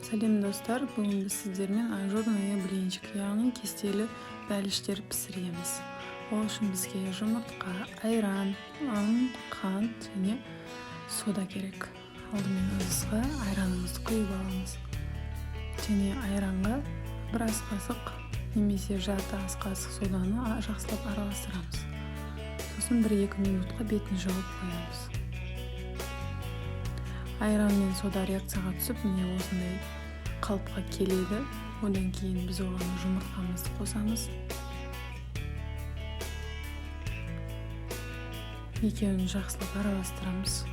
Сәлем достар, бүгін біз сіздермен ажурный блинчик, яғни кестелі бәліштер пісіреміз. Ол үшін бізге жұмыртқа, айран, ұн, қант және сода керек. Алдымен ыдысқа айранымызды құйып аламыз. Және айранға бір ас қасық немесе жарты ас қасық соданы жақсылап араластырамыз. Сосын 1-2 минутқа бетін жауып қоямыз. Айран мен сода реакцияға түсіп, міне осындай қалыпқа келеді. Одан кейін біз оған жұмыртқамызды қосамыз. Екеуін жақсылап араластырамыз.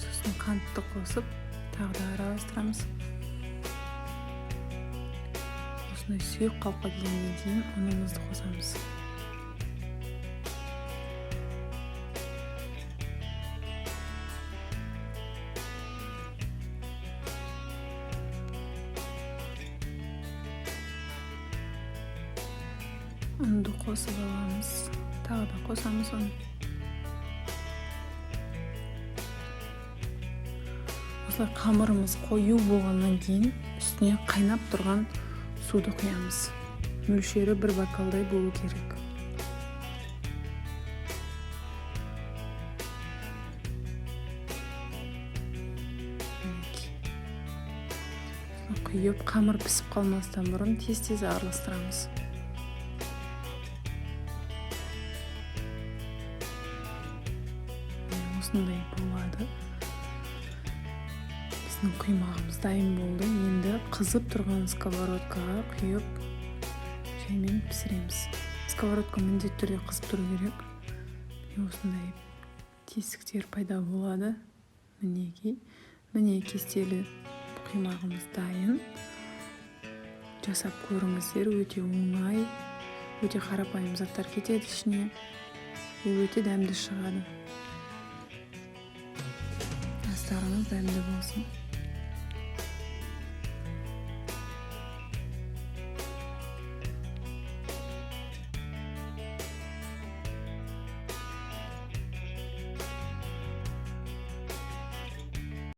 Сосын қантты қосып, тағы да араластырамыз. Осындай сұйық қалыпқа келгеннен кейін ұнымызды қосамыз. Ұнды қосып аламыз. Тағы да қосамыз оны. Осылай қамырымыз қою болғаннан кейін үстіне қайнап тұрған суды құямыз. Мөлшері 1 бокалдай болу керек. Құйып, қамыр пісіп қалмастан бұрын тез-тез араластырамыз. Осындай болады. Біздің құймағымыз дайын болды. Енді қызып тұрған сковородкаға құйып, жаймен пісіреміз. Сковородка міндетті түрде қызып тұру керек. Осындай тесіктер пайда болады. Міне кестелі құймағымыз дайын. Жасап көріңіздер, өте оңай, өте қарапайым заттар кетеді ішіне. Өте дәмді шығады. Астарыңыз дәмді болсын.